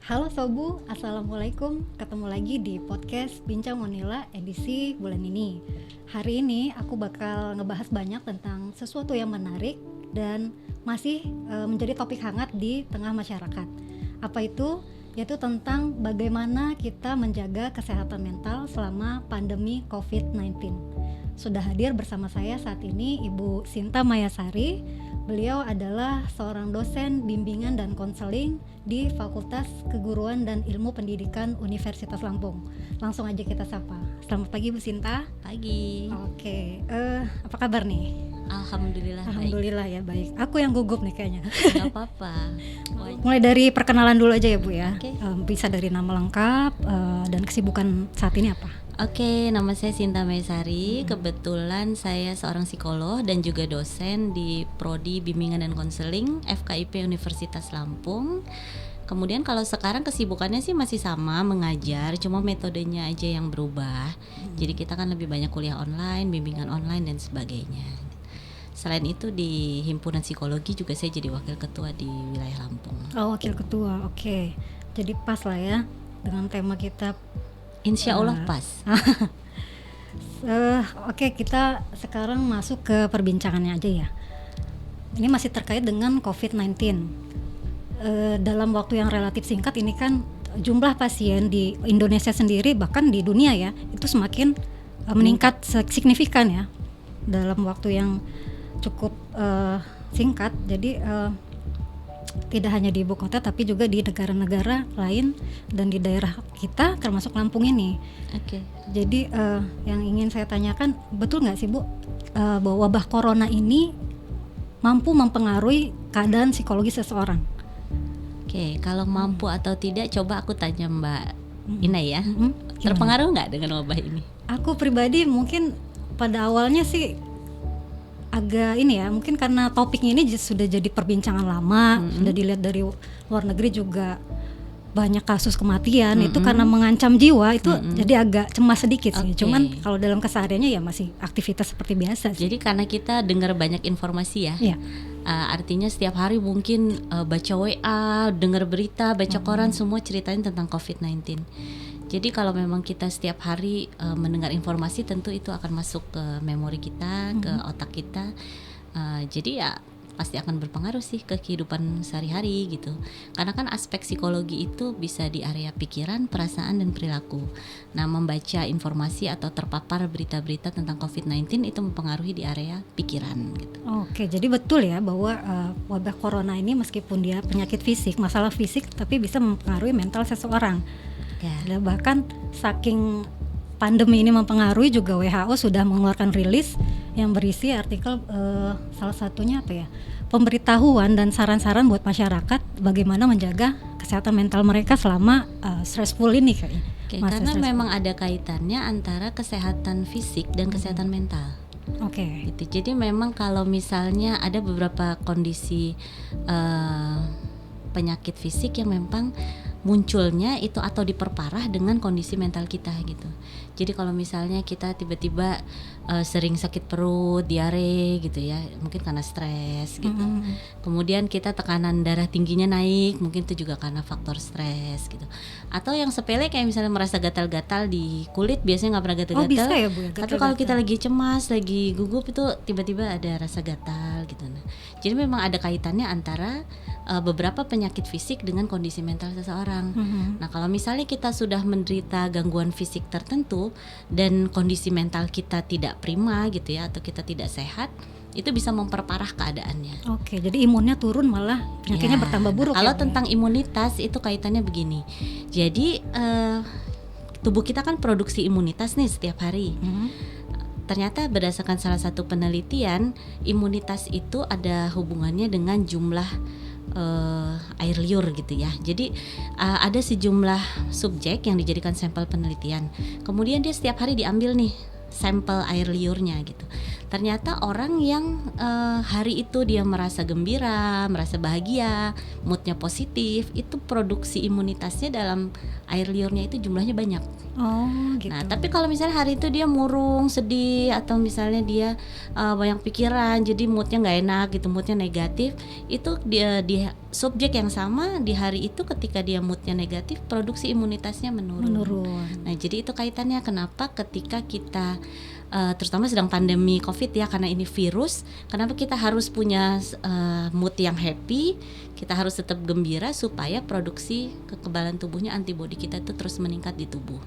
Halo Sobu, Assalamualaikum. Ketemu lagi di podcast Bincang Monila edisi bulan ini. Hari ini aku bakal ngebahas banyak tentang sesuatu yang menarik dan masih menjadi topik hangat di tengah masyarakat. Apa itu? Yaitu tentang bagaimana kita menjaga kesehatan mental selama pandemi COVID-19. Sudah hadir bersama saya saat ini Ibu Sinta Mayasari. Beliau adalah seorang dosen bimbingan dan konseling di Fakultas Keguruan dan Ilmu Pendidikan Universitas Lampung. Langsung aja kita sapa. Selamat pagi Bu Sinta. Pagi. Oke, apa kabar nih? Alhamdulillah ya baik. Aku yang gugup nih kayaknya. Gak apa-apa. Mulai dari perkenalan dulu aja ya Bu ya. Oke. Bisa dari nama lengkap dan kesibukan saat ini apa? Oke, nama saya Sinta Mayasari. Kebetulan saya seorang psikolog dan juga dosen di Prodi Bimbingan dan Konseling FKIP Universitas Lampung. Kemudian kalau sekarang kesibukannya sih masih sama, mengajar, cuma metodenya aja yang berubah. Jadi kita kan lebih banyak kuliah online, bimbingan online dan sebagainya. Selain itu di Himpunan Psikologi juga saya jadi wakil ketua di wilayah Lampung. Oh, wakil ketua. Oke. Jadi pas lah ya dengan tema kita. Insya Allah pas. Oke, kita sekarang masuk ke perbincangannya aja ya. Ini masih terkait dengan COVID-19. Dalam waktu yang relatif singkat ini kan jumlah pasien di Indonesia sendiri bahkan di dunia ya itu semakin meningkat signifikan ya dalam waktu yang cukup singkat. Jadi tidak hanya di ibu kota tapi juga di negara-negara lain dan di daerah kita termasuk Lampung ini. Oke. Jadi yang ingin saya tanyakan, betul nggak sih Bu bahwa wabah corona ini mampu mempengaruhi keadaan psikologi seseorang? Oke, kalau mampu atau tidak coba aku tanya Mbak Ina ya. Terpengaruh nggak dengan wabah ini? Aku pribadi mungkin pada awalnya sih agak ini ya, mungkin karena topiknya ini sudah jadi perbincangan lama, sudah dilihat dari luar negeri juga banyak kasus kematian, itu karena mengancam jiwa itu jadi agak cemas sedikit sih. Cuman kalau dalam kesehariannya ya masih aktivitas seperti biasa sih. Jadi karena kita dengar banyak informasi ya, artinya setiap hari mungkin baca WA, dengar berita, baca koran, semua ceritain tentang COVID-19. Jadi kalau memang kita setiap hari mendengar informasi, tentu itu akan masuk ke memori kita, ke otak kita. Jadi ya pasti akan berpengaruh sih ke kehidupan sehari-hari gitu. Karena kan aspek psikologi itu bisa di area pikiran, perasaan dan perilaku. Nah, membaca informasi atau terpapar berita-berita tentang COVID-19 itu mempengaruhi di area pikiran gitu. Oke, jadi betul ya bahwa wabah corona ini meskipun dia penyakit fisik, masalah fisik, tapi bisa mempengaruhi mental seseorang. Ya. Bahkan saking pandemi ini mempengaruhi juga WHO sudah mengeluarkan rilis yang berisi artikel salah satunya apa ya, pemberitahuan dan saran-saran buat masyarakat bagaimana menjaga kesehatan mental mereka selama stressful ini kayaknya. Karena memang ada kaitannya antara kesehatan fisik dan kesehatan mental. Oke. Gitu. Jadi memang kalau misalnya ada beberapa kondisi penyakit fisik yang memang munculnya itu atau diperparah dengan kondisi mental kita gitu. Jadi kalau misalnya kita tiba-tiba sering sakit perut, diare gitu ya, mungkin karena stres gitu. Kemudian kita tekanan darah tingginya naik, mungkin itu juga karena faktor stres gitu. Atau yang sepele kayak misalnya merasa gatal-gatal di kulit, biasanya nggak pernah gatal-gatal. Oh bisa ya Bu ya, tapi kalau kita lagi cemas, lagi gugup itu tiba-tiba ada rasa gatal gitu. Nah, jadi memang ada kaitannya antara beberapa penyakit fisik dengan kondisi mental seseorang. Nah, kalau misalnya kita sudah menderita gangguan fisik tertentu dan kondisi mental kita tidak prima gitu ya, atau kita tidak sehat, itu bisa memperparah keadaannya. Oke, jadi imunnya turun malah penyakitnya bertambah buruk. Kalau tentang imunitas itu kaitannya begini. Jadi tubuh kita kan produksi imunitas nih setiap hari. Ternyata berdasarkan salah satu penelitian, imunitas itu ada hubungannya dengan jumlah air liur gitu ya. Jadi ada sejumlah subjek yang dijadikan sampel penelitian. Kemudian dia setiap hari diambil nih sampel air liurnya gitu. Ternyata orang yang hari itu dia merasa gembira, merasa bahagia, moodnya positif, itu produksi imunitasnya dalam air liurnya itu jumlahnya banyak. Oh gitu. Nah tapi kalau misalnya hari itu dia murung, sedih, atau misalnya dia banyak pikiran, jadi moodnya nggak enak gitu, moodnya negatif, itu dia subjek yang sama di hari itu ketika dia moodnya negatif, produksi imunitasnya menurun. Nah, jadi itu kaitannya kenapa ketika kita terutama sedang pandemi COVID ya, karena ini virus, kenapa kita harus punya mood yang happy, kita harus tetap gembira supaya produksi kekebalan tubuhnya, antibodi kita itu terus meningkat di tubuh.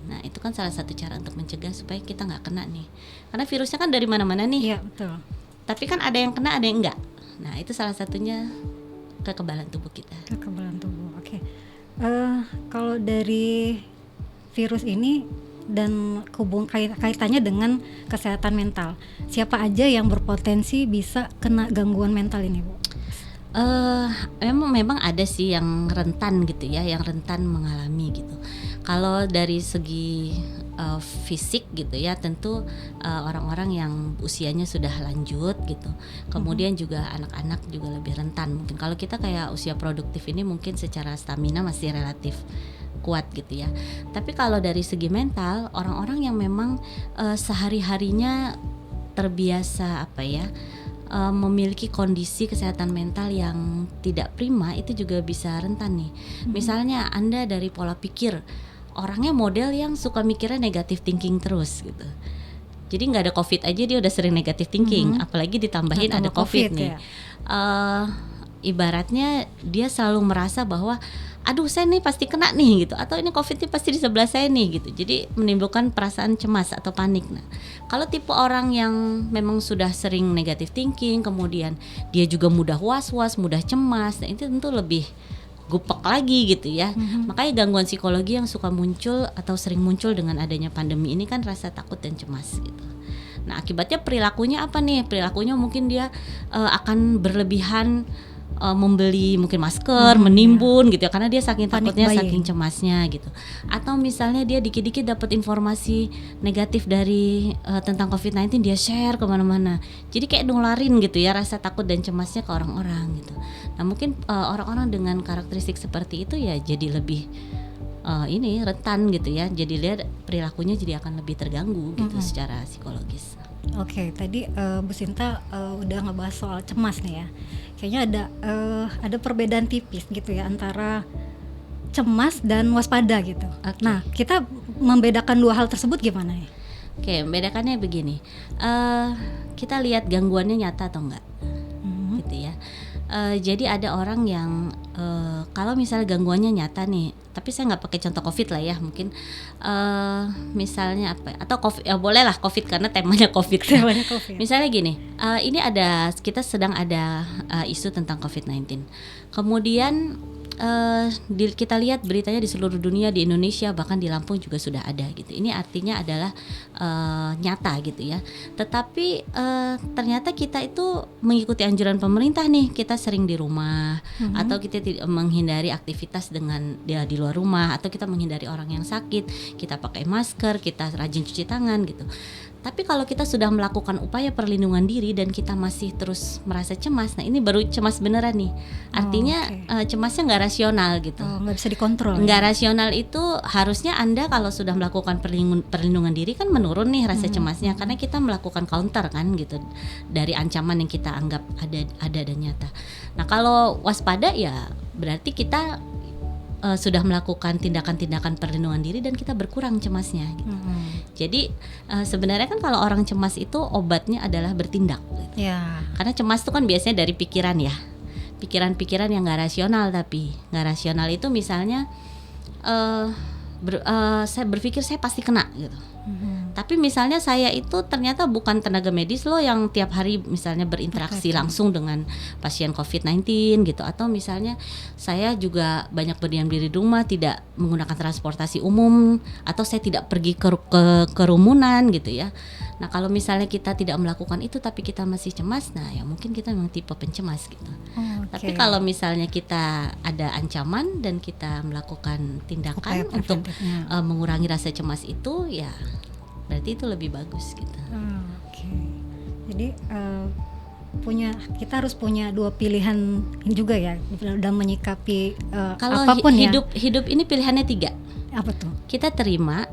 Nah, itu kan salah satu cara untuk mencegah supaya kita nggak kena nih, karena virusnya kan dari mana-mana nih. Iya, betul. Tapi kan ada yang kena, ada yang enggak. Nah, itu salah satunya kekebalan tubuh kita. Kekebalan tubuh, oke. Kalau dari virus ini dan kaitannya dengan kesehatan mental, siapa aja yang berpotensi bisa kena gangguan mental ini, Bu? Memang ada sih yang rentan gitu ya, yang rentan mengalami gitu. Kalau dari segi fisik gitu ya, tentu orang-orang yang usianya sudah lanjut gitu. Kemudian juga anak-anak juga lebih rentan. Mungkin kalau kita kayak usia produktif ini mungkin secara stamina masih relatif kuat gitu ya. Tapi kalau dari segi mental, orang-orang yang memang sehari-harinya terbiasa memiliki kondisi kesehatan mental yang tidak prima, itu juga bisa rentan nih. Misalnya Anda dari pola pikir orangnya model yang suka mikirnya negative thinking terus gitu. Jadi nggak ada COVID aja dia udah sering negative thinking, apalagi ditambahin ada COVID nih. Ya. Ibaratnya dia selalu merasa bahwa aduh saya nih pasti kena nih gitu, atau ini COVID nih pasti di sebelah saya nih gitu. Jadi menimbulkan perasaan cemas atau panik. Nah, kalau tipe orang yang memang sudah sering negative thinking, kemudian dia juga mudah was-was, mudah cemas, nah itu tentu lebih gupek lagi gitu ya. Makanya gangguan psikologi yang suka muncul atau sering muncul dengan adanya pandemi ini kan rasa takut dan cemas gitu. Nah, akibatnya perilakunya apa nih? Perilakunya mungkin dia akan berlebihan membeli mungkin masker, menimbun gitu ya, karena dia saking takutnya, saking cemasnya gitu. Atau misalnya dia dikit-dikit dapat informasi negatif dari tentang COVID-19, dia share kemana-mana. Jadi kayak nularin gitu ya rasa takut dan cemasnya ke orang-orang gitu. Nah, mungkin orang-orang dengan karakteristik seperti itu ya jadi lebih rentan gitu ya. Jadi lihat perilakunya jadi akan lebih terganggu gitu secara psikologis. Oke, tadi Bu Sinta udah ngebahas soal cemas nih ya. Kayaknya ada perbedaan tipis gitu ya antara cemas dan waspada gitu. Nah, kita membedakan dua hal tersebut gimana ya? Oke, membedakannya begini. Kita lihat gangguannya nyata atau enggak, gitu ya. Jadi ada orang yang kalau misalnya gangguannya nyata nih, tapi saya nggak pakai contoh COVID lah ya, mungkin misalnya atau COVID, ya boleh lah COVID karena temanya COVID. Misalnya gini, ini kita sedang ada isu tentang COVID-19. Kemudian kita lihat beritanya di seluruh dunia, di Indonesia bahkan di Lampung juga sudah ada gitu. Ini artinya adalah nyata gitu ya. Tetapi ternyata kita itu mengikuti anjuran pemerintah nih, kita sering di rumah atau kita menghindari aktivitas dengan di luar rumah, atau kita menghindari orang yang sakit, kita pakai masker, kita rajin cuci tangan gitu. Tapi kalau kita sudah melakukan upaya perlindungan diri dan kita masih terus merasa cemas, nah ini baru cemas beneran nih. Artinya cemasnya nggak rasional gitu. Nggak bisa dikontrol. Nggak rasional itu harusnya Anda kalau sudah melakukan perlindungan diri kan menurun nih rasa cemasnya, karena kita melakukan counter kan gitu dari ancaman yang kita anggap ada dan nyata. Nah, kalau waspada ya berarti kita sudah melakukan tindakan-tindakan perlindungan diri dan kita berkurang cemasnya gitu. Jadi sebenarnya kan kalau orang cemas itu obatnya adalah bertindak gitu. Karena cemas itu kan biasanya dari pikiran ya, pikiran-pikiran yang nggak rasional. Tapi nggak rasional itu misalnya saya berpikir saya pasti kena gitu. Tapi misalnya saya itu ternyata bukan tenaga medis loh yang tiap hari misalnya berinteraksi langsung dengan pasien COVID-19 gitu. Atau misalnya saya juga banyak berdiam diri di rumah, tidak menggunakan transportasi umum, atau saya tidak pergi ke kerumunan gitu ya. Nah, kalau misalnya kita tidak melakukan itu tapi kita masih cemas, nah ya mungkin kita memang tipe pencemas gitu. Tapi kalau misalnya kita ada ancaman dan kita melakukan tindakan untuk mengurangi rasa cemas itu, ya berarti itu lebih bagus gitu. Jadi kita harus punya dua pilihan juga ya dalam menyikapi kalau apapun hidup ini pilihannya 3. Apa tuh? Kita terima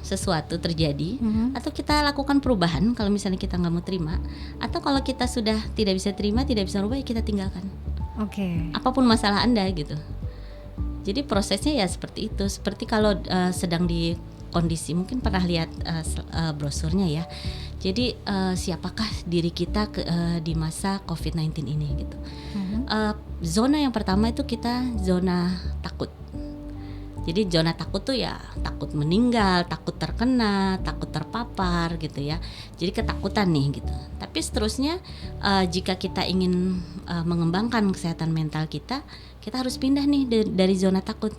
sesuatu terjadi, atau kita lakukan perubahan kalau misalnya kita nggak mau terima, atau kalau kita sudah tidak bisa terima, tidak bisa rubah, ya kita tinggalkan. Oke. apapun masalah Anda gitu. Jadi prosesnya ya seperti itu. Seperti kalau sedang di kondisi, mungkin pernah lihat brosurnya ya. Jadi siapakah diri kita di masa COVID-19 ini gitu. Zona yang pertama itu kita zona takut. Jadi zona takut tuh ya takut meninggal, takut terkena, takut terpapar gitu ya. Jadi ketakutan nih gitu. Tapi seterusnya jika kita ingin mengembangkan kesehatan mental kita harus pindah nih dari zona takut.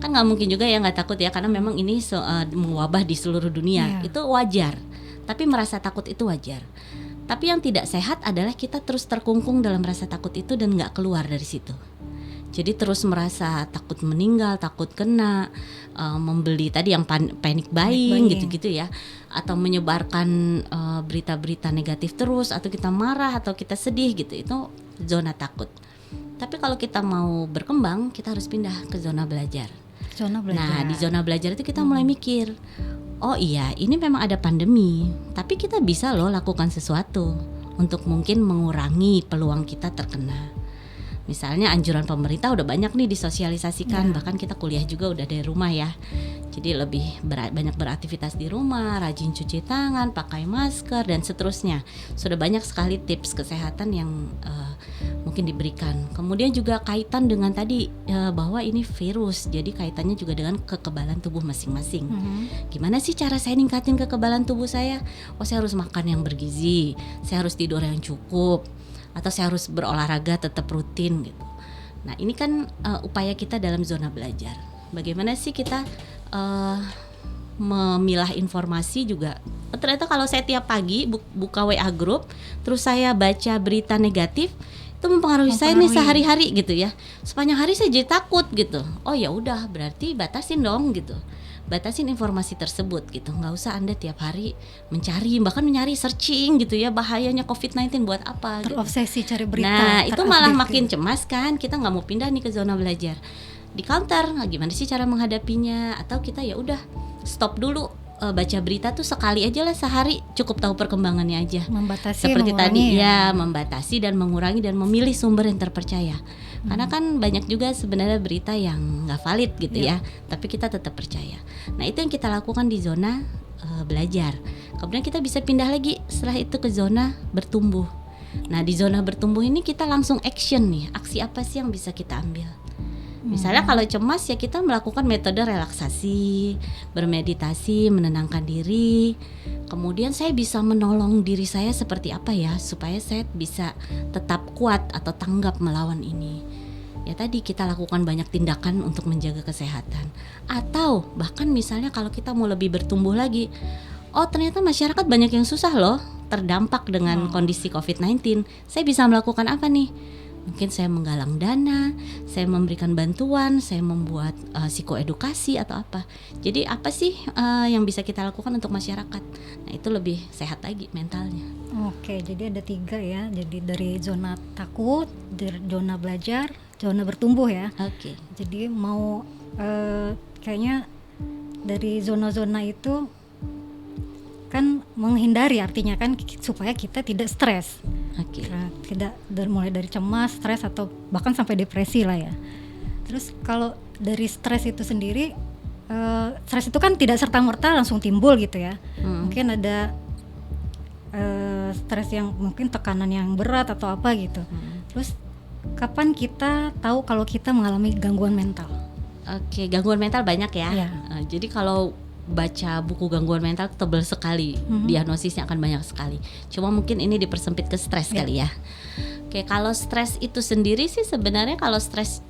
Kan nggak mungkin juga ya nggak takut ya, karena memang ini mewabah di seluruh dunia. Itu wajar. Tapi merasa takut itu wajar. Tapi yang tidak sehat adalah kita terus terkungkung dalam rasa takut itu dan nggak keluar dari situ. Jadi terus merasa takut meninggal, takut kena, membeli tadi yang panic buying gitu-gitu ya, atau menyebarkan berita-berita negatif terus, atau kita marah atau kita sedih gitu, itu zona takut. Tapi kalau kita mau berkembang, kita harus pindah ke zona belajar. Nah, di zona belajar itu kita mulai mikir, oh iya, ini memang ada pandemi, tapi kita bisa loh lakukan sesuatu untuk mungkin mengurangi peluang kita terkena. Misalnya anjuran pemerintah udah banyak nih disosialisasikan, bahkan kita kuliah juga udah dari rumah ya. Jadi lebih banyak beraktivitas di rumah, rajin cuci tangan, pakai masker dan seterusnya. Sudah banyak sekali tips kesehatan yang mungkin diberikan. Kemudian juga kaitan dengan tadi bahwa ini virus, jadi kaitannya juga dengan kekebalan tubuh masing-masing. Gimana sih cara saya ningkatin kekebalan tubuh saya? Oh, saya harus makan yang bergizi, saya harus tidur yang cukup, atau saya harus berolahraga tetap rutin gitu. Nah, ini kan upaya kita dalam zona belajar. Bagaimana sih kita memilah informasi juga. Ternyata kalau saya tiap pagi buka WA group, terus saya baca berita negatif, itu mempengaruhi saya nih sehari-hari gitu ya. Sepanjang hari saya jadi takut gitu. Oh ya udah, berarti batasin dong gitu. Batasin informasi tersebut gitu. Nggak usah Anda tiap hari bahkan mencari searching gitu ya, bahayanya COVID-19 buat apa. Terobsesi cari berita. Nah, itu malah makin cemas kan. Kita nggak mau pindah nih ke zona belajar. Di counter, gimana sih cara menghadapinya? Atau kita ya udah stop dulu, baca berita tuh sekali aja lah sehari, cukup tahu perkembangannya aja. Membatasi, seperti tadi ya, membatasi dan mengurangi dan memilih sumber yang terpercaya. Karena kan banyak juga sebenarnya berita yang nggak valid gitu ya, tapi kita tetap percaya. Nah, itu yang kita lakukan di zona belajar. Kemudian kita bisa pindah lagi setelah itu ke zona bertumbuh. Nah, di zona bertumbuh ini kita langsung action nih, aksi apa sih yang bisa kita ambil? Misalnya kalau cemas ya kita melakukan metode relaksasi, bermeditasi, menenangkan diri. Kemudian saya bisa menolong diri saya seperti apa ya supaya saya bisa tetap kuat atau tanggap melawan ini. Ya tadi kita lakukan banyak tindakan untuk menjaga kesehatan. Atau bahkan misalnya kalau kita mau lebih bertumbuh lagi, oh ternyata masyarakat banyak yang susah loh terdampak dengan kondisi COVID-19. Saya bisa melakukan apa nih? Mungkin saya menggalang dana, saya memberikan bantuan, saya membuat psikoedukasi atau apa. Jadi apa sih yang bisa kita lakukan untuk masyarakat? Nah, itu lebih sehat lagi mentalnya. Oke, jadi ada 3 ya. Jadi dari zona takut, dari zona belajar, zona bertumbuh ya. Oke. Jadi mau kayaknya dari zona-zona itu kan menghindari, artinya kan supaya kita tidak stres. Oke. Tidak mulai dari cemas, stres atau bahkan sampai depresi lah ya. Terus kalau dari stres itu sendiri, stres itu kan tidak serta-merta langsung timbul gitu ya. Mungkin ada stres yang mungkin tekanan yang berat atau apa gitu. Terus kapan kita tahu kalau kita mengalami gangguan mental? Oke, gangguan mental banyak ya. Ya. Jadi kalau baca buku gangguan mental tebal sekali, diagnosisnya akan banyak sekali. Cuma mungkin ini dipersempit ke stres kali ya. Oke, kalau stres itu sendiri sih sebenarnya kalau stres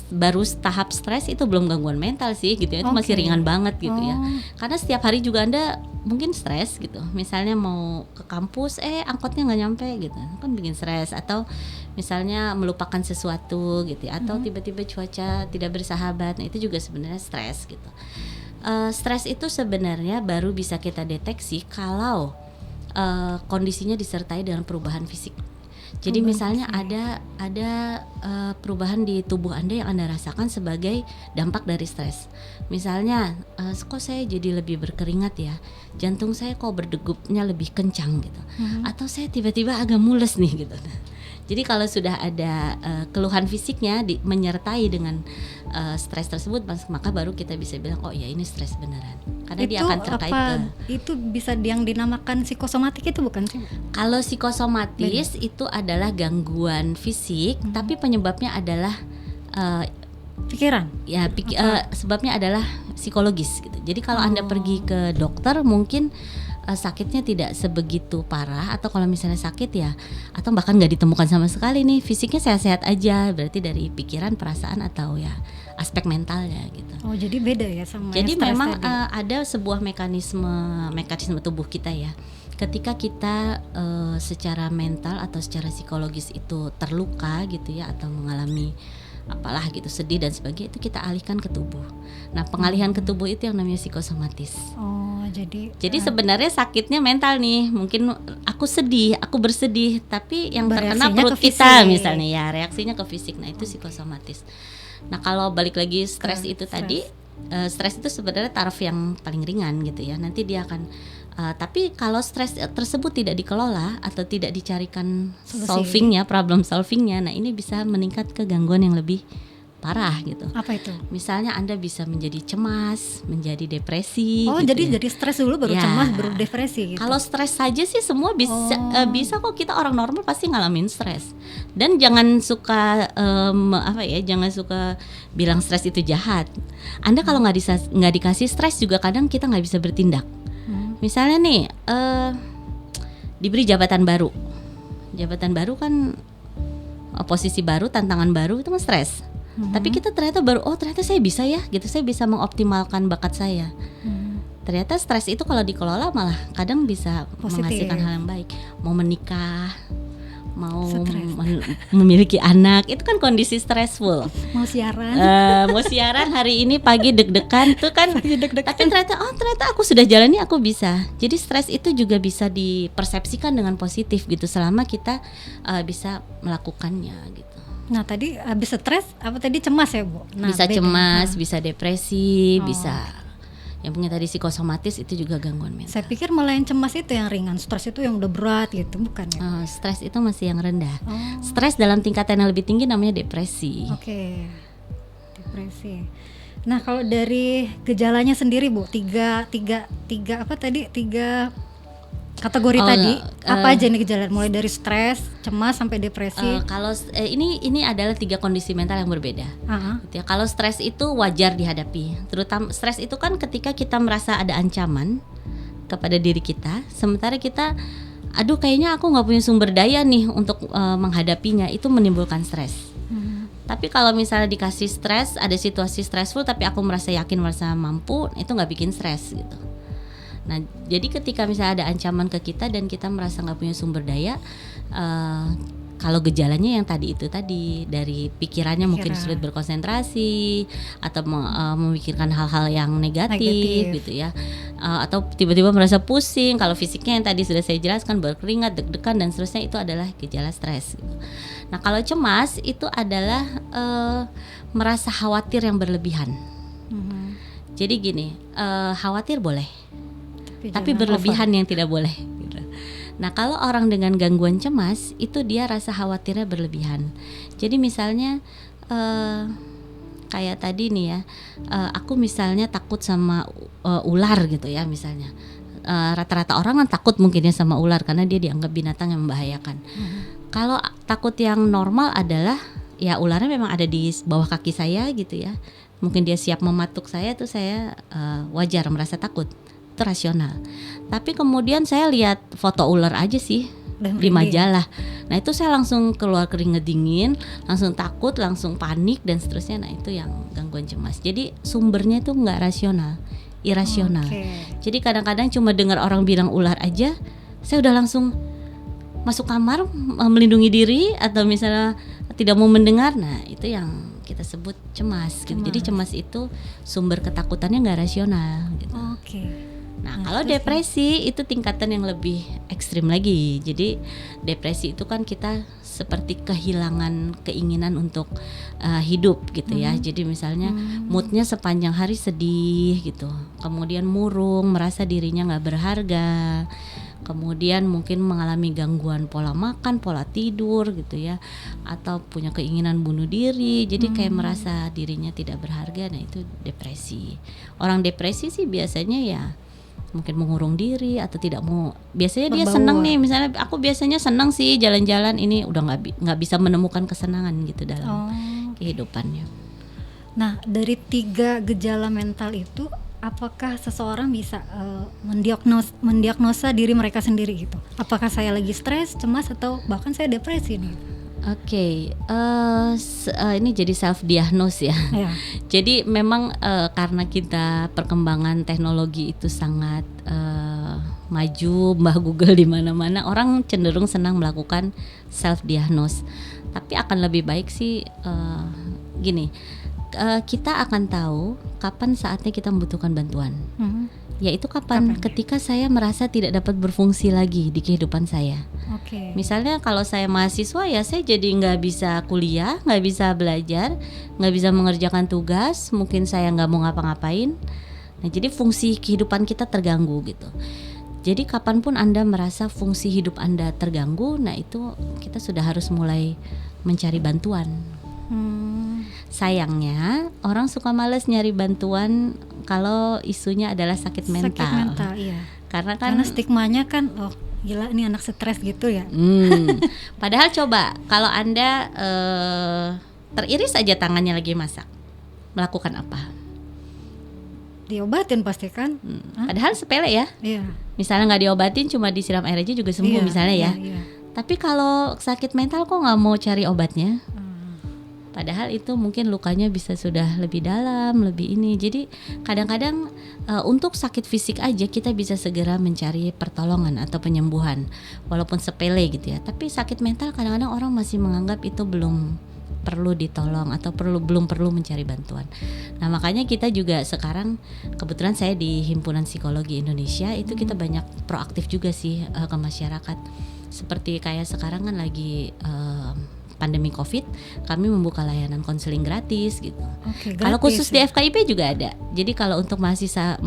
baru tahap stres itu belum gangguan mental sih gitu ya. Itu masih ringan banget gitu ya. Karena setiap hari juga Anda mungkin stres gitu. Misalnya mau ke kampus angkotnya nggak nyampe gitu, kan bikin stres. Atau misalnya melupakan sesuatu gitu ya. Atau tiba-tiba cuaca tidak bersahabat. Nah, itu juga sebenarnya stres gitu. Stres itu sebenarnya baru bisa kita deteksi kalau kondisinya disertai dengan perubahan fisik. Jadi misalnya ada perubahan di tubuh Anda yang Anda rasakan sebagai dampak dari stres. Misalnya kok saya jadi lebih berkeringat ya, jantung saya kok berdegupnya lebih kencang gitu, atau saya tiba-tiba agak mules nih gitu. Jadi kalau sudah ada keluhan fisiknya menyertai dengan stres tersebut, maka baru kita bisa bilang oh ya ini stres beneran. Karena itu dia akan terkait itu bisa yang dinamakan psikosomatik itu bukan sih? Kalau psikosomatis itu adalah gangguan fisik, tapi penyebabnya adalah pikiran. Ya, sebabnya adalah psikologis gitu. Jadi kalau Anda pergi ke dokter mungkin sakitnya tidak sebegitu parah, atau kalau misalnya sakit ya, atau bahkan nggak ditemukan sama sekali nih, fisiknya sehat-sehat aja, berarti dari pikiran, perasaan, atau ya aspek mentalnya gitu. Oh jadi beda ya sama. Jadi memang ada sebuah mekanisme tubuh kita ya. Ketika kita secara mental atau secara psikologis itu terluka gitu ya, atau mengalami apalah gitu, sedih dan sebagainya, itu kita alihkan ke tubuh. Nah, pengalihan ke tubuh itu yang namanya psikosomatis. Oh, jadi sebenarnya sakitnya mental nih. Mungkin aku sedih, aku bersedih, tapi yang terkena perut kita misalnya ya, reaksinya ke fisik. Nah, itu psikosomatis. Nah, kalau balik lagi stres itu tadi, stres itu sebenarnya taraf yang paling ringan gitu ya. Nanti dia akan tapi kalau stres tersebut tidak dikelola atau tidak dicarikan problem solvingnya, nah ini bisa meningkat ke gangguan yang lebih parah gitu. Apa itu? Misalnya Anda bisa menjadi cemas, menjadi depresi. Oh, gitu jadi stres dulu baru cemas, baru depresi gitu. Kalau stres saja sih semua bisa kok, kita orang normal pasti ngalamin stres. Dan jangan suka jangan suka bilang stres itu jahat. Anda kalau nggak dikasih stres juga kadang kita nggak bisa bertindak. Misalnya nih diberi jabatan baru kan, posisi baru, tantangan baru, itu kan stres. Tapi kita ternyata ternyata saya bisa ya gitu, saya bisa mengoptimalkan bakat saya. Ternyata stres itu kalau dikelola malah kadang bisa menghasilkan hal yang baik. Mau menikah, mau memiliki anak, itu kan kondisi stressful. Mau siaran hari ini pagi deg-degan tuh kan. Tapi ternyata aku sudah jalani, aku bisa. Jadi stres itu juga bisa dipersepsikan dengan positif gitu, selama kita bisa melakukannya gitu. Nah tadi habis stres apa tadi, cemas ya Bu? Nah, bisa cemas, bisa depresi, bisa. Yang punya tadi psikosomatis itu juga gangguan mental. Saya pikir malah yang cemas itu yang ringan, stres itu yang udah berat gitu, bukan ya? Stres itu masih yang rendah. Stres dalam tingkatan yang lebih tinggi namanya depresi. Oke. Depresi. Nah kalau dari gejalanya sendiri Bu, tiga kategori tadi, apa aja nih gejala? Mulai dari stres, cemas sampai depresi. Kalau ini adalah 3 kondisi mental yang berbeda. Gitu ya. Kalau stres itu wajar dihadapi. Terutama stres itu kan ketika kita merasa ada ancaman kepada diri kita, sementara kita, kayaknya aku nggak punya sumber daya nih untuk menghadapinya, itu menimbulkan stres. Tapi kalau misalnya dikasih stres, ada situasi stressful, tapi aku merasa mampu, itu nggak bikin stres gitu. Nah, jadi ketika misalnya ada ancaman ke kita dan kita merasa nggak punya sumber daya, kalau gejalanya yang tadi dari pikirannya mungkin sulit berkonsentrasi atau memikirkan hal-hal yang negatif gitu ya, atau tiba-tiba merasa pusing. Kalau fisiknya yang tadi sudah saya jelaskan, berkeringat, deg-degan dan seterusnya, itu adalah gejala stres gitu. Nah, kalau cemas itu adalah merasa khawatir yang berlebihan. Jadi gini, khawatir boleh, tapi berlebihan yang tidak boleh gitu. Nah, kalau orang dengan gangguan cemas itu dia rasa khawatirnya berlebihan. Jadi misalnya kayak tadi nih ya, aku misalnya takut sama ular gitu ya misalnya. Rata-rata orang kan takut mungkin ya sama ular karena dia dianggap binatang yang membahayakan. Kalau takut yang normal adalah ya ularnya memang ada di bawah kaki saya gitu ya. Mungkin dia siap mematuk saya, tuh saya wajar merasa takut. Itu rasional. Tapi kemudian saya lihat foto ular aja sih di majalah. Nah, itu saya langsung keluar keringat dingin, langsung takut, langsung panik dan seterusnya. Nah, itu yang gangguan cemas. Jadi sumbernya itu nggak rasional, irasional. Jadi kadang-kadang cuma dengar orang bilang ular aja, saya udah langsung masuk kamar melindungi diri atau misalnya tidak mau mendengar. Nah, itu yang kita sebut cemas. Gitu. Jadi cemas itu sumber ketakutannya nggak rasional gitu. Nah, kalau depresi itu tingkatan yang lebih ekstrim lagi. Jadi depresi itu kan kita seperti kehilangan keinginan untuk hidup gitu ya. Jadi misalnya moodnya sepanjang hari sedih gitu, kemudian murung, merasa dirinya nggak berharga, kemudian mungkin mengalami gangguan pola makan, pola tidur gitu ya, atau punya keinginan bunuh diri, jadi kayak merasa dirinya tidak berharga. Nah itu depresi. Orang depresi sih biasanya ya mungkin mengurung diri atau tidak mau, biasanya dia senang nih, misalnya aku biasanya senang sih jalan-jalan, ini udah nggak bisa menemukan kesenangan gitu dalam kehidupannya. Nah, dari 3 gejala mental itu, apakah seseorang bisa mendiagnosa diri mereka sendiri gitu? Apakah saya lagi stres, cemas, atau bahkan saya depresi nih? Oke, ini jadi self diagnose ya. Ya. Jadi memang karena kita perkembangan teknologi itu sangat maju, Mbah Google di mana-mana, orang cenderung senang melakukan self diagnose. Tapi akan lebih baik sih gini. Kita akan tahu kapan saatnya kita membutuhkan bantuan. Yaitu kapan? Ketika saya merasa tidak dapat berfungsi lagi di kehidupan saya. Misalnya kalau saya mahasiswa ya saya jadi nggak bisa kuliah, nggak bisa belajar, nggak bisa mengerjakan tugas, mungkin saya nggak mau ngapa-ngapain. Nah jadi fungsi kehidupan kita terganggu gitu. Jadi kapanpun Anda merasa fungsi hidup Anda terganggu, nah itu kita sudah harus mulai mencari bantuan. Sayangnya orang suka malas nyari bantuan kalau isunya adalah sakit mental. Sakit mental, iya. Karena stigmanya kan, oh gila ini anak stres gitu ya. Padahal coba kalau Anda teriris aja tangannya lagi masak, melakukan apa? Diobatin pasti kan. Padahal sepele ya. Iya. Misalnya nggak diobatin, cuma disiram air aja juga sembuh misalnya ya. Iya. Tapi kalau sakit mental kok nggak mau cari obatnya? Padahal itu mungkin lukanya bisa sudah lebih dalam, lebih ini. Jadi kadang-kadang untuk sakit fisik aja kita bisa segera mencari pertolongan atau penyembuhan, walaupun sepele gitu ya. Tapi sakit mental kadang-kadang orang masih menganggap itu belum perlu ditolong atau belum perlu mencari bantuan. Nah makanya kita juga sekarang, kebetulan saya di Himpunan Psikologi Indonesia itu kita banyak proaktif juga sih ke masyarakat. Seperti kayak sekarang kan lagi pandemi COVID, kami membuka layanan konseling gratis gitu. Kalau khusus di FKIP juga ada. Jadi kalau untuk mahasiswa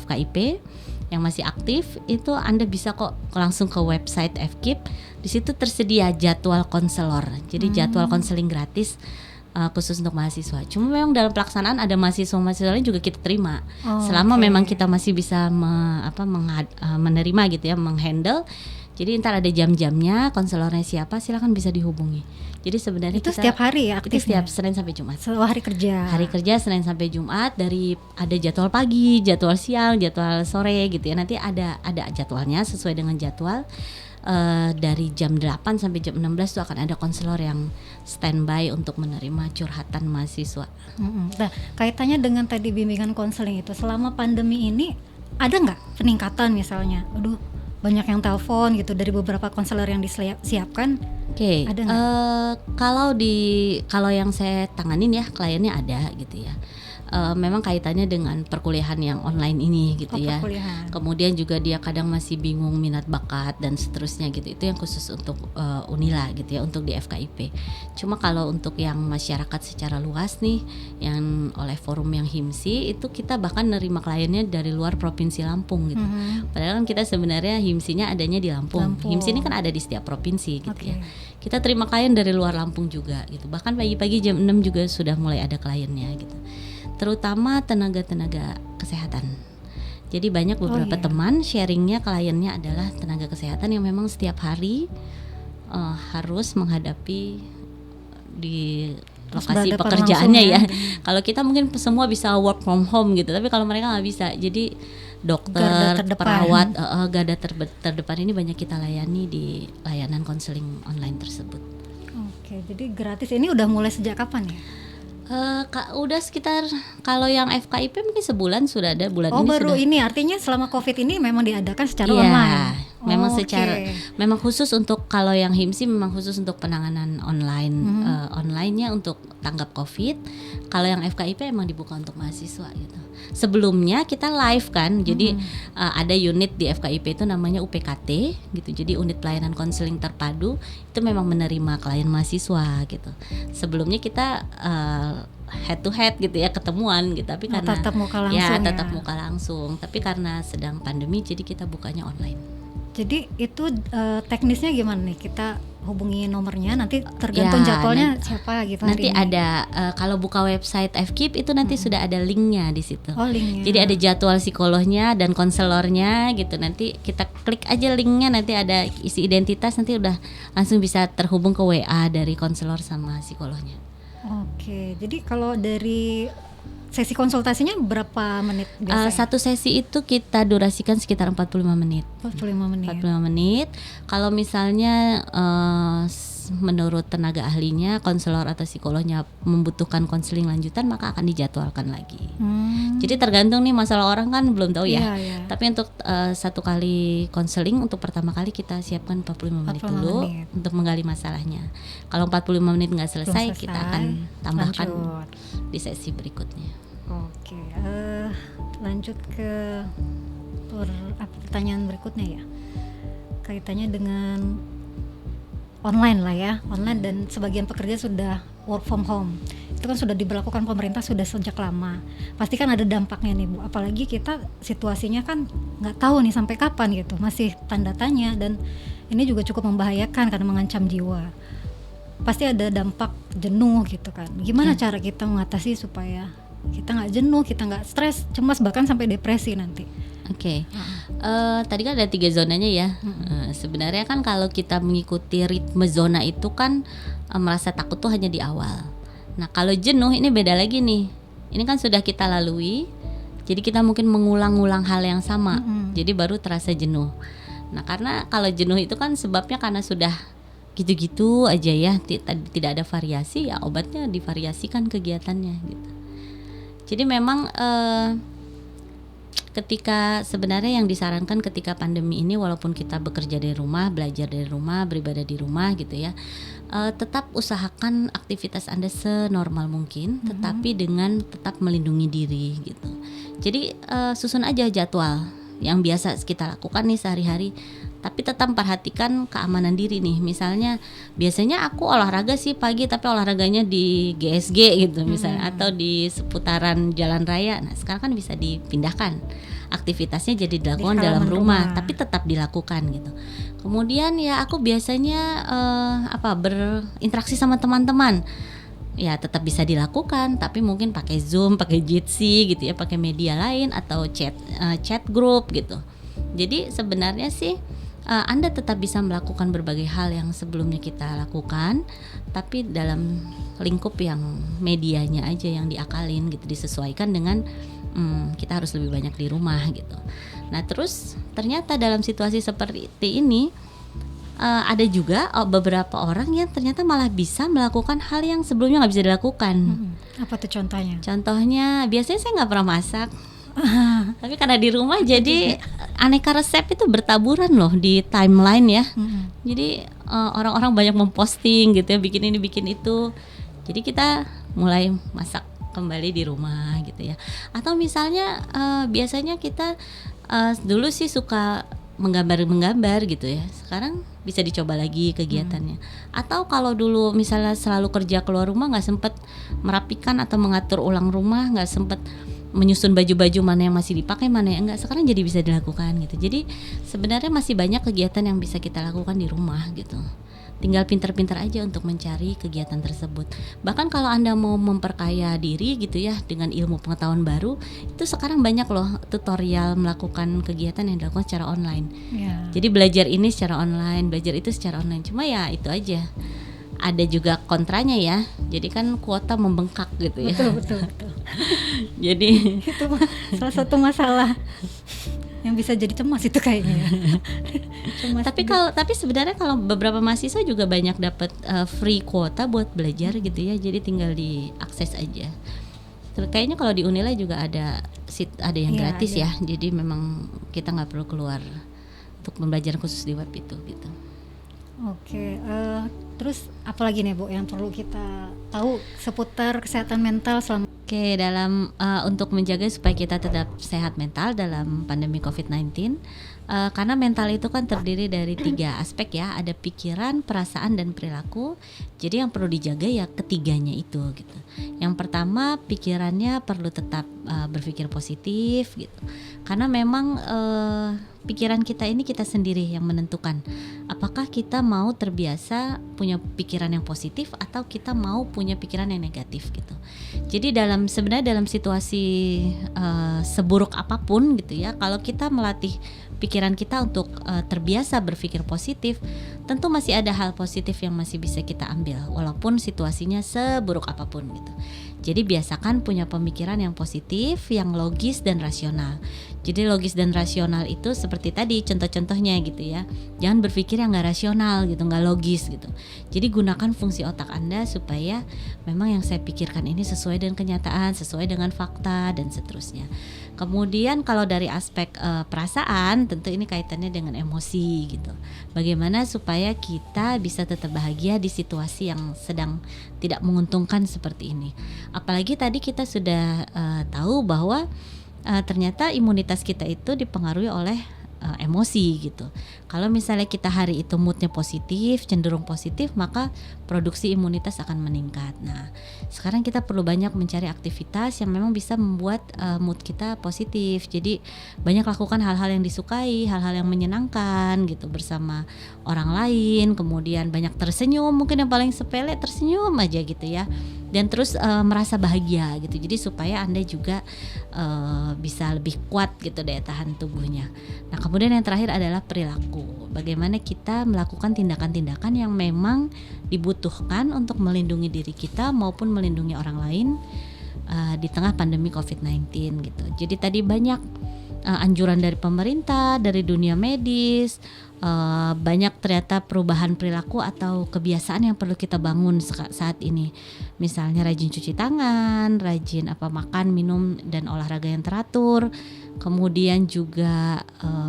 FKIP yang masih aktif itu Anda bisa kok langsung ke website FKIP. Di situ tersedia jadwal konselor. Jadi jadwal konseling gratis khusus untuk mahasiswa. Cuma memang dalam pelaksanaan ada mahasiswa lain juga kita terima. Selama memang kita masih bisa menerima gitu ya, menghandle. Jadi ntar ada jam-jamnya, konselornya siapa, silakan bisa dihubungi. Jadi sebenarnya itu setiap hari ya aktifnya? Itu setiap Senin sampai Jumat. Hari kerja. Hari kerja Senin sampai Jumat, dari ada jadwal pagi, jadwal siang, jadwal sore gitu ya. Nanti ada jadwalnya sesuai dengan jadwal. Dari jam 8 sampai jam 16 itu akan ada konselor yang standby untuk menerima curhatan mahasiswa. Nah, kaitannya dengan tadi bimbingan konseling itu, selama pandemi ini ada nggak peningkatan misalnya? Aduh, banyak yang telepon gitu dari beberapa konselor yang disiapkan. Ada nggak? Kalau yang saya tanganin ya kliennya ada gitu ya. Memang kaitannya dengan perkuliahan yang online ini gitu ya. Kemudian juga dia kadang masih bingung minat bakat dan seterusnya gitu. Itu yang khusus untuk Unila gitu ya, untuk di FKIP. Cuma kalau untuk yang masyarakat secara luas nih, yang oleh forum yang HIMSI itu kita bahkan nerima kliennya dari luar provinsi Lampung gitu. Padahal kan kita sebenarnya HIMSI-nya adanya di Lampung. HIMSI ini kan ada di setiap provinsi gitu ya. Kita terima klien dari luar Lampung juga gitu. Bahkan pagi-pagi jam 6 juga sudah mulai ada kliennya gitu. Terutama tenaga-tenaga kesehatan. Jadi banyak beberapa teman sharingnya kliennya adalah tenaga kesehatan yang memang setiap hari harus menghadapi di lokasi pekerjaannya ya. Kalau kita mungkin semua bisa work from home gitu, tapi kalau mereka nggak bisa. Jadi dokter, perawat, garda terdepan ini banyak kita layani di layanan konseling online tersebut. Oke, jadi gratis ini udah mulai sejak kapan ya? Udah sekitar, kalau yang FKIP mungkin sebulan sudah ada, bulan ini baru sudah. Ini artinya selama COVID ini memang diadakan secara online. Memang memang khusus untuk, kalau yang HIMSI memang khusus untuk penanganan online, onlinenya untuk tanggap COVID. Kalau yang FKIP emang dibuka untuk mahasiswa gitu. Sebelumnya kita live kan, jadi ada unit di FKIP itu namanya UPKT gitu. Jadi unit pelayanan konseling terpadu itu memang menerima klien mahasiswa gitu. Sebelumnya kita head to head gitu ya, ketemuan gitu, tapi karena tatap muka langsung muka langsung. Tapi karena sedang pandemi jadi kita bukanya online. Jadi itu teknisnya gimana nih? Kita hubungi nomornya, nanti tergantung Ya, jadwalnya siapa gitu nanti hari ini. ada kalau buka website FKIP itu nanti sudah ada linknya di situ. Oh, linknya. Jadi ada jadwal psikolognya dan konselornya gitu. Nanti kita klik aja linknya, nanti ada isi identitas, nanti udah langsung bisa terhubung ke WA dari konselor sama psikolognya. Oke, jadi kalau dari sesi konsultasinya berapa menit biasanya? Satu sesi itu kita durasikan sekitar 45 menit. 45 menit. 45 menit. Kalau misalnya menurut tenaga ahlinya, konselor atau psikolognya membutuhkan konseling lanjutan, maka akan dijadwalkan lagi. Jadi tergantung nih, masalah orang kan belum tahu ya. Iya, iya. Tapi untuk satu kali konseling, untuk pertama kali kita siapkan 45 menit 45 dulu menit. untuk menggali masalahnya. Kalau 45 menit nggak selesai, kita akan tambahkan lanjut. di sesi berikutnya. Oke, lanjut ke pertanyaan berikutnya ya. Kaitannya dengan online lah ya, online dan sebagian pekerja sudah work from home. Itu kan sudah diberlakukan pemerintah sudah sejak lama. Pasti kan ada dampaknya nih Bu, apalagi kita situasinya kan nggak tahu nih sampai kapan gitu, masih tanda tanya, dan ini juga cukup membahayakan karena mengancam jiwa. Pasti ada dampak jenuh gitu kan. Gimana cara kita mengatasi supaya kita nggak jenuh, kita nggak stres, cemas, bahkan sampai depresi nanti? Oke. Tadi kan ada 3 zonanya ya. Sebenarnya kan kalau kita mengikuti ritme zona itu kan merasa takut tuh hanya di awal. Nah kalau jenuh ini beda lagi nih. Ini kan sudah kita lalui, jadi kita mungkin mengulang-ulang hal yang sama. Jadi baru terasa jenuh. Nah karena kalau jenuh itu kan sebabnya karena sudah gitu-gitu aja ya, tidak ada variasi, ya obatnya divariasikan kegiatannya gitu. Jadi memang ketika sebenarnya yang disarankan ketika pandemi ini, walaupun kita bekerja dari rumah, belajar dari rumah, beribadah di rumah gitu ya, tetap usahakan aktivitas Anda senormal mungkin, tetapi dengan tetap melindungi diri gitu. Jadi susun aja jadwal yang biasa kita lakukan nih sehari-hari, tapi tetap perhatikan keamanan diri nih. Misalnya biasanya aku olahraga sih pagi, tapi olahraganya di GSG gitu misalnya, atau di seputaran jalan raya. Nah sekarang kan bisa dipindahkan aktivitasnya jadi dilakukan dalam rumah, tapi tetap dilakukan gitu. Kemudian ya aku biasanya berinteraksi sama teman-teman, ya tetap bisa dilakukan, tapi mungkin pakai Zoom, pakai Jitsi gitu ya, pakai media lain atau chat group gitu. Jadi sebenarnya sih Anda tetap bisa melakukan berbagai hal yang sebelumnya kita lakukan, tapi dalam lingkup yang medianya aja yang diakalin gitu, disesuaikan dengan kita harus lebih banyak di rumah gitu. Nah terus ternyata dalam situasi seperti ini ada juga beberapa orang yang ternyata malah bisa melakukan hal yang sebelumnya nggak bisa dilakukan. Apa tuh contohnya? Contohnya biasanya saya nggak pernah masak. Tapi karena di rumah jadi aneka resep itu bertaburan loh di timeline ya. Jadi orang-orang banyak memposting gitu ya, bikin ini bikin itu. Jadi kita mulai masak kembali di rumah gitu ya. Atau misalnya biasanya kita dulu sih suka menggambar gitu ya. Sekarang bisa dicoba lagi kegiatannya. Atau kalau dulu misalnya selalu kerja keluar rumah, nggak sempet merapikan atau mengatur ulang rumah, nggak sempet menyusun baju-baju mana yang masih dipakai, mana yang enggak, sekarang jadi bisa dilakukan gitu. Jadi sebenarnya masih banyak kegiatan yang bisa kita lakukan di rumah gitu. Tinggal pintar-pintar aja untuk mencari kegiatan tersebut. Bahkan kalau Anda mau memperkaya diri gitu ya dengan ilmu pengetahuan baru, itu sekarang banyak loh tutorial melakukan kegiatan yang dilakukan secara online. Jadi belajar ini secara online, belajar itu secara online. Cuma ya itu aja. Ada juga kontranya ya. Jadi kan kuota membengkak gitu ya. Betul. Jadi itu salah satu masalah yang bisa jadi cemas itu kayaknya. Tapi sebenarnya kalau beberapa mahasiswa juga banyak dapat free kuota buat belajar gitu ya. Jadi tinggal diakses aja. Kayaknya kalau di Unila juga ada yang gratis ya. Jadi memang kita nggak perlu keluar untuk pembelajaran khusus di web itu gitu. Oke, Terus apalagi nih Bu yang perlu kita tahu seputar kesehatan mental selama Oke, dalam untuk menjaga supaya kita tetap sehat mental dalam pandemi COVID-19, karena mental itu kan terdiri dari 3 aspek ya, ada pikiran, perasaan, dan perilaku. Jadi yang perlu dijaga ya ketiganya itu gitu. Yang pertama, pikirannya perlu tetap berpikir positif gitu, karena memang pikiran kita ini kita sendiri yang menentukan apakah kita mau terbiasa punya pikiran yang positif atau kita mau punya pikiran yang negatif gitu. Jadi sebenarnya dalam situasi seburuk apapun gitu ya, kalau kita melatih pikiran kita untuk terbiasa berpikir positif, tentu masih ada hal positif yang masih bisa kita ambil walaupun situasinya seburuk apapun gitu. Jadi biasakan punya pemikiran yang positif, yang logis dan rasional. Jadi logis dan rasional itu seperti tadi contoh-contohnya gitu ya. Jangan berpikir yang nggak rasional gitu, nggak logis gitu. Jadi gunakan fungsi otak Anda supaya memang yang saya pikirkan ini sesuai dengan kenyataan, sesuai dengan fakta dan seterusnya. Kemudian kalau dari aspek perasaan, tentu ini kaitannya dengan emosi gitu. Bagaimana supaya kita bisa tetap bahagia di situasi yang sedang tidak menguntungkan seperti ini. Apalagi tadi kita sudah tahu bahwa ternyata imunitas kita itu dipengaruhi oleh emosi gitu. Kalau misalnya kita hari itu moodnya positif, cenderung positif, maka produksi imunitas akan meningkat. Nah, sekarang kita perlu banyak mencari aktivitas yang memang bisa membuat mood kita positif. Jadi banyak lakukan hal-hal yang disukai, hal-hal yang menyenangkan gitu bersama orang lain. Kemudian banyak tersenyum, mungkin yang paling sepele tersenyum aja gitu ya. Dan terus merasa bahagia gitu. Jadi supaya Anda juga bisa lebih kuat gitu daya tahan tubuhnya. Nah, kemudian yang terakhir adalah perilaku. Bagaimana kita melakukan tindakan-tindakan yang memang dibutuhkan untuk melindungi diri kita maupun melindungi orang lain di tengah pandemi COVID-19 gitu. Jadi tadi banyak anjuran dari pemerintah, dari dunia medis, banyak ternyata perubahan perilaku atau kebiasaan yang perlu kita bangun saat ini. Misalnya rajin cuci tangan, rajin makan, minum dan olahraga yang teratur, kemudian juga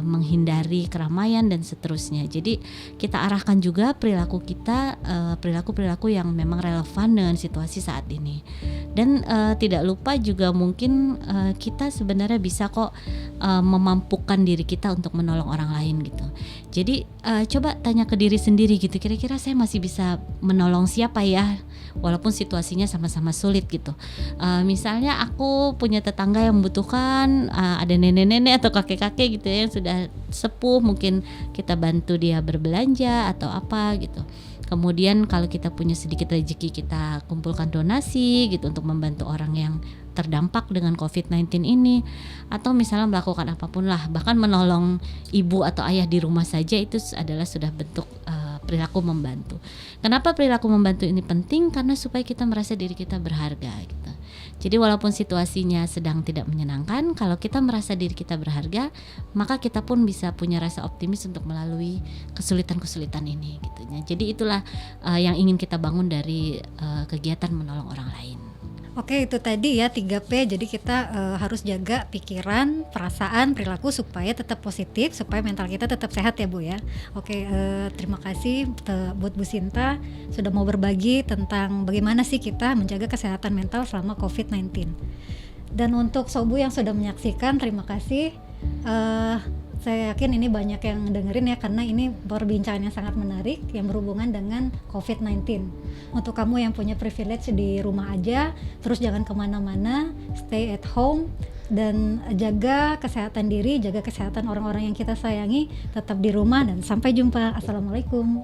menghindari keramaian dan seterusnya. Jadi kita arahkan juga perilaku kita, perilaku yang memang relevan dengan situasi saat ini. Dan tidak lupa juga mungkin kita sebenarnya bisa kok memampukan diri kita untuk menolong orang lain gitu. Jadi coba tanya ke diri sendiri gitu, kira-kira saya masih bisa menolong siapa ya, walaupun situasinya sama-sama sulit gitu. Misalnya aku punya tetangga yang membutuhkan, ada nenek-nenek atau kakek-kakek gitu ya yang sudah sepuh, mungkin kita bantu dia berbelanja atau apa gitu. Kemudian kalau kita punya sedikit rezeki, kita kumpulkan donasi gitu untuk membantu orang yang terdampak dengan COVID-19 ini. Atau misalnya melakukan apapun lah, bahkan menolong ibu atau ayah di rumah saja itu adalah sudah bentuk perilaku membantu. Kenapa perilaku membantu ini penting? Karena supaya kita merasa diri kita berharga gitu. Jadi walaupun situasinya sedang tidak menyenangkan, kalau kita merasa diri kita berharga, maka kita pun bisa punya rasa optimis untuk melalui kesulitan-kesulitan ini gitu. Jadi itulah yang ingin kita bangun dari kegiatan menolong orang lain. Oke, itu tadi ya 3P. Jadi kita harus jaga pikiran, perasaan, perilaku supaya tetap positif, supaya mental kita tetap sehat ya Bu ya. Oke, terima kasih buat Bu Sinta sudah mau berbagi tentang bagaimana sih kita menjaga kesehatan mental selama COVID-19. Dan untuk Sobu yang sudah menyaksikan, terima kasih. Saya yakin ini banyak yang dengerin ya, karena ini perbincangan yang sangat menarik yang berhubungan dengan COVID-19. Untuk kamu yang punya privilege di rumah aja, terus jangan kemana-mana, stay at home, dan jaga kesehatan diri, jaga kesehatan orang-orang yang kita sayangi, tetap di rumah, dan sampai jumpa. Assalamualaikum.